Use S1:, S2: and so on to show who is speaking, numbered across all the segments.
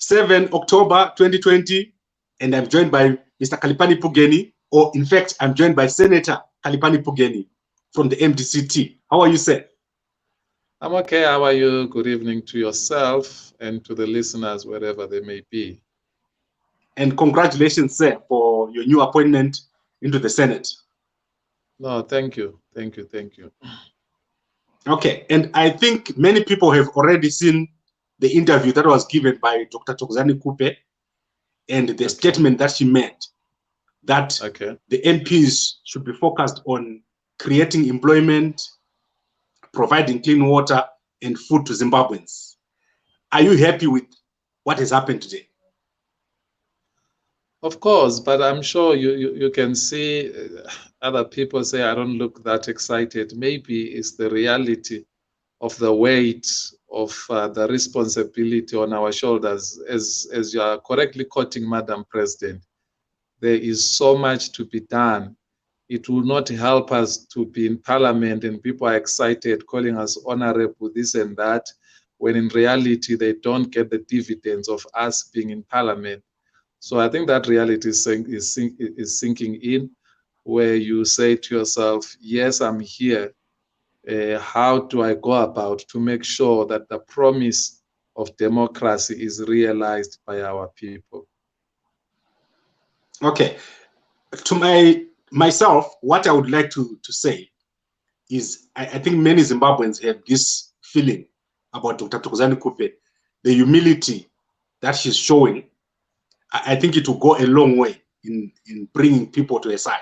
S1: 7 October 2020, and I'm joined by Mr. Khaliphani Phugeni, or in fact, I'm joined by Senator Khaliphani Phugeni from the MDC-T. How are you, sir?
S2: I'm okay. How are you? Good evening to yourself and to the listeners, wherever they may be.
S1: And congratulations, sir, for your new appointment into the Senate.
S2: No, thank you. Thank you. Thank you.
S1: Okay, and I think many people have already seen the interview that was given by Dr. Thokozani Kupe and the statement that she made that the MPs should be focused on creating employment, providing clean water and food to Zimbabweans. Are you happy with what has happened today?
S2: Of course, but I'm sure you can see other people say, I don't look that excited. Maybe it's the reality of the weight of the responsibility on our shoulders. As you are correctly quoting, Madam President, there is so much to be done. It will not help us to be in Parliament and people are excited, calling us honorable, this and that, when in reality they don't get the dividends of us being in Parliament. So I think that reality is sinking in, where you say to yourself, yes, I'm here. How do I go about to make sure that the promise of democracy is realized by our people?
S1: Okay. To myself, what I would like to say is I think many Zimbabweans have this feeling about Dr. Thokozani Kupe, the humility that she's showing. I think it will go a long way in bringing people to her side.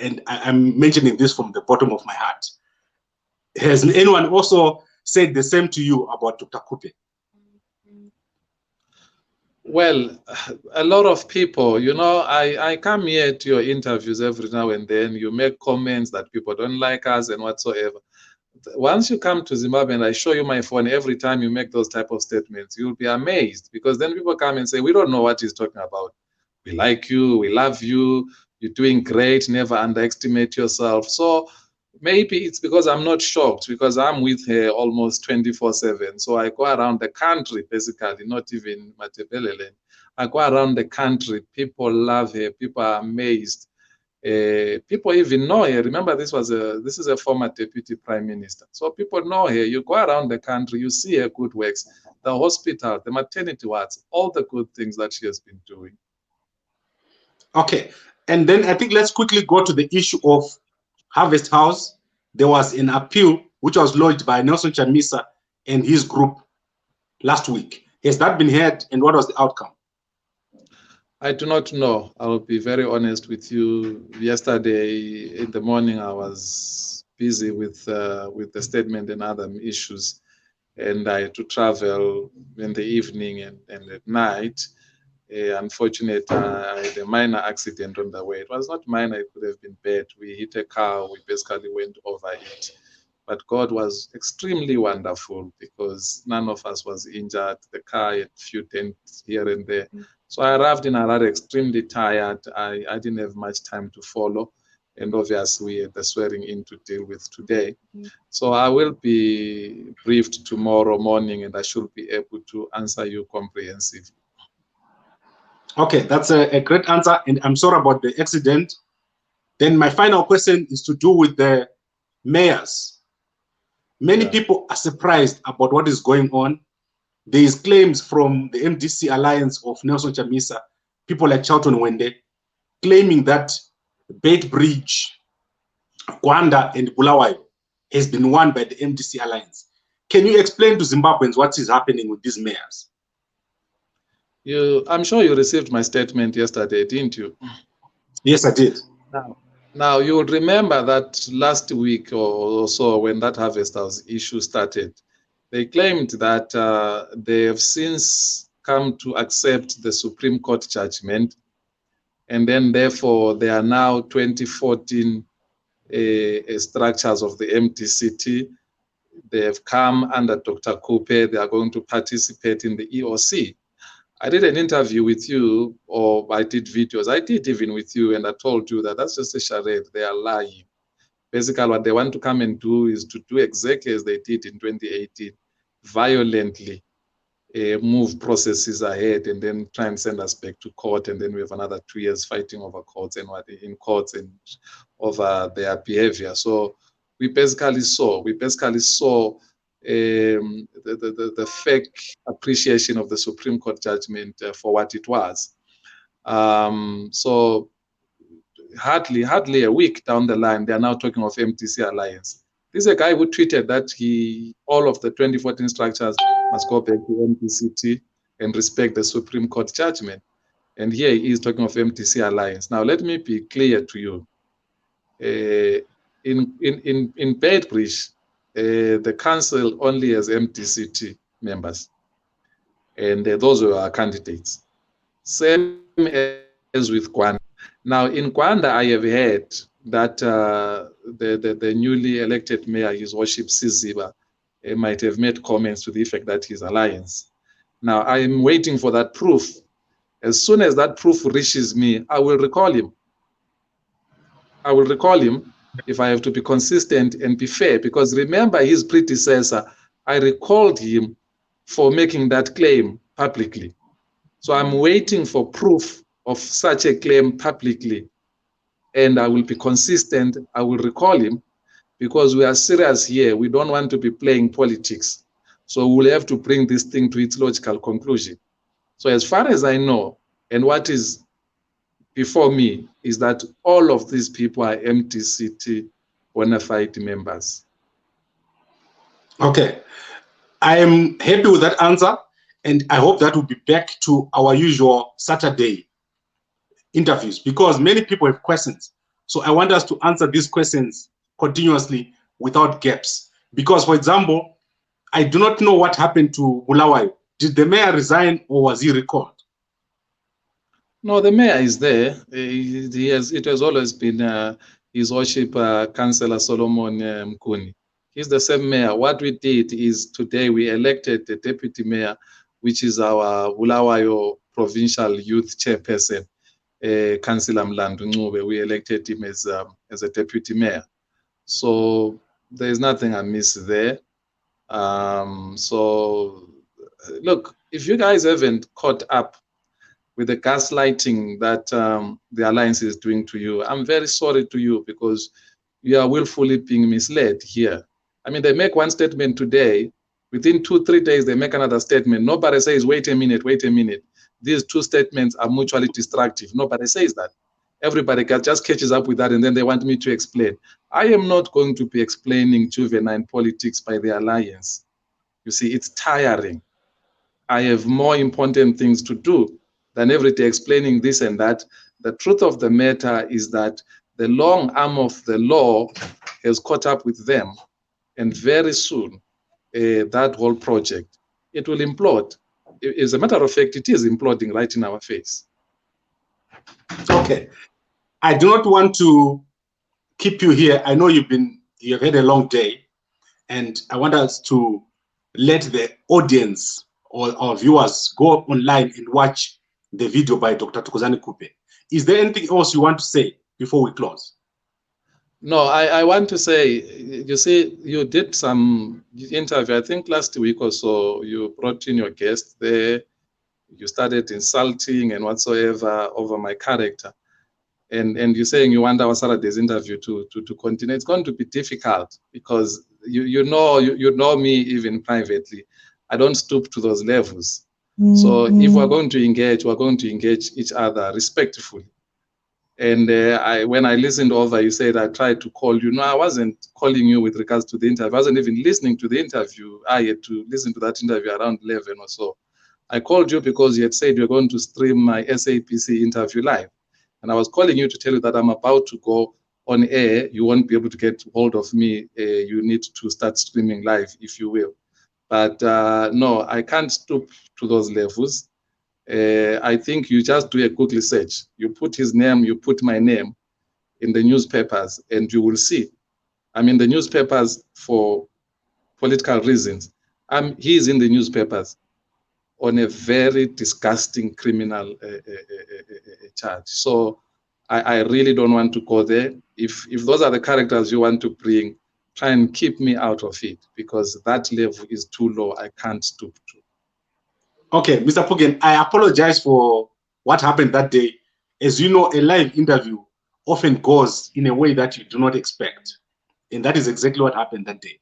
S1: And I'm mentioning this from the bottom of my heart. Has anyone also said the same to you about Dr. Kupe?
S2: Well, a lot of people, you know, I come here to your interviews every now and then. You make comments that people don't like us and whatsoever. Once you come to Zimbabwe and I show you my phone, every time you make those type of statements, you'll be amazed, because then people come and say, we don't know what he's talking about. We like you, we love you, you're doing great, never underestimate yourself. So maybe it's because I'm not shocked, because I'm with her almost 24/7. So I go around the country, basically, not even Matebeleland. I go around the country, people love her, people are amazed. People even know her. Remember, this is a former deputy prime minister. So people know her. You go around the country, you see her good works, the hospital, the maternity wards, all the good things that she has been doing.
S1: Okay, and then I think let's quickly go to the issue of Harvest House. There was an appeal which was lodged by Nelson Chamisa and his group last week. Has that been heard, and what was the outcome?
S2: I do not know. I'll be very honest with you. Yesterday in the morning, I was busy with the statement and other issues, and I had to travel in the evening and at night. Unfortunately, I had a minor accident on the way. It was not minor, it could have been bad. We hit a car, we basically went over it. But God was extremely wonderful, because none of us was injured. The car had a few dents here and there. So I arrived in Harare extremely tired. I didn't have much time to follow. And obviously, we had the swearing in to deal with today. So I will be briefed tomorrow morning, and I should be able to answer you comprehensively.
S1: Okay, that's a great answer, and I'm sorry about the accident. Then my final question is to do with the mayors. Many people are surprised about what is going on. There is claims from the MDC alliance of Nelson Chamisa, people like Charlton Wende, claiming that Bait Bridge, Gwanda and Bulawayo has been won by the MDC alliance. Can you explain to Zimbabweans what is happening with these mayors?
S2: I'm sure you received my statement yesterday, didn't you?
S1: Yes, I did.
S2: Now you will remember that last week or so, when that Harvest House issue started, they claimed that they have since come to accept the Supreme Court judgment, and then therefore they are now 2014 structures of the MDC-T. They have come under Dr. Kupe. They are going to participate in the EOC. I did an interview with you, or I did videos. I did even with you, and I told you that that's just a charade. They are lying. Basically, what they want to come and do is to do exactly as they did in 2018, violently move processes ahead and then try and send us back to court, and then we have another 2 years fighting over courts and over their behavior. So we basically saw the fake appreciation of the Supreme Court judgment for what it was. So hardly a week down the line, they are now talking of MDC alliance. This is a guy who tweeted that all of the 2014 structures must go back to MDC-T and respect the Supreme Court judgment. And here he is talking of MDC alliance. Now, let me be clear to you. In Beitbridge, the council only has MDC-T members, and those were our candidates. Same as with Gwanda. Now, in Gwanda, I have heard that the newly elected mayor, His Worship Siziba, might have made comments to the effect that he's alliance. Now, I am waiting for that proof. As soon as that proof reaches me, I will recall him. I will recall him if I have to be consistent and be fair, because remember his predecessor, I recalled him for making that claim publicly. So I'm waiting for proof of such a claim publicly, and I will be consistent. I will recall him, because we are serious here. We don't want to be playing politics. So we'll have to bring this thing to its logical conclusion. So as far as I know, and what is before me, is that all of these people are MDC-T bona fide members.
S1: Okay. I am happy with that answer, and I hope that we'll be back to our usual Saturday interviews, because many people have questions. So I want us to answer these questions continuously without gaps. Because, for example, I do not know what happened to Bulawayo. Did the mayor resign, or was he recalled?
S2: No, the mayor is there. It has always been His Worship Councillor Solomon Mkuni. He's the same mayor. What we did is today we elected the deputy mayor, which is our Bulawayo provincial youth chairperson, Councillor Mlandu Ncube. We elected him as a deputy mayor. So there is nothing amiss there. So look, if you guys haven't caught up with the gaslighting that the alliance is doing to you, I'm very sorry to you, because you are willfully being misled here. I mean, they make one statement today, within 2-3 days they make another statement. Nobody says, wait a minute. These two statements are mutually destructive. Nobody says that. Everybody just catches up with that, and then they want me to explain. I am not going to be explaining juvenile politics by the alliance. You see, it's tiring. I have more important things to do than every day explaining this and that. The truth of the matter is that the long arm of the law has caught up with them, and very soon that whole project, it will implode. As a matter of fact, it is imploding right in our face.
S1: Okay. I do not want to keep you here. I know you've had a long day, and I want us to let the audience or our viewers go online and watch the video by Dr. Thokozani Kupe. Is there anything else you want to say before we close?
S2: No, I want to say, you see, you did some interview, I think last week or so, you brought in your guest there, you started insulting and whatsoever over my character. And you're saying you want our Saturday's interview to continue. It's going to be difficult, because you know me even privately. I don't stoop to those levels. So if we're going to engage, we're going to engage each other respectfully. And when I listened over, you said I tried to call you. No, I wasn't calling you with regards to the interview. I wasn't even listening to the interview. I had to listen to that interview around 11 or so. I called you because you had said you're going to stream my SAPC interview live. And I was calling you to tell you that I'm about to go on air. You won't be able to get hold of me. You need to start streaming live, if you will. But no, I can't stoop to those levels. I think you just do a Google search. You put his name, you put my name in the newspapers, and you will see. I'm in the newspapers for political reasons. He's in the newspapers on a very disgusting criminal charge. So I really don't want to go there. If those are the characters you want to bring, try and keep me out of it, because that level is too low. I can't stoop to.
S1: Okay, Mr. Phugeni, I apologize for what happened that day. As you know, a live interview often goes in a way that you do not expect. And that is exactly what happened that day.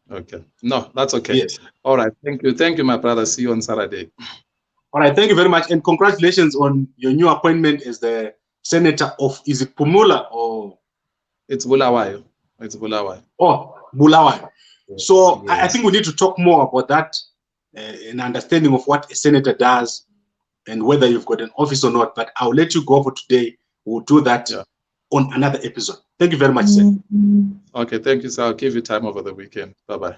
S2: Okay. No, that's okay.
S1: Yes.
S2: All right. Thank you. Thank you, my brother. See you on Saturday.
S1: All right. Thank you very much. And congratulations on your new appointment as the senator of, is it Pumula or?
S2: It's Bulawayo. It's Bulawayo.
S1: Oh, Bulawayo.
S2: Yes,
S1: So
S2: yes.
S1: I think we need to talk more about that, an understanding of what a senator does and whether you've got an office or not. But I'll let you go for today. We'll do that on another episode. Thank you very much, sir.
S2: Okay, thank you, sir. I'll give you time over the weekend. Bye-bye.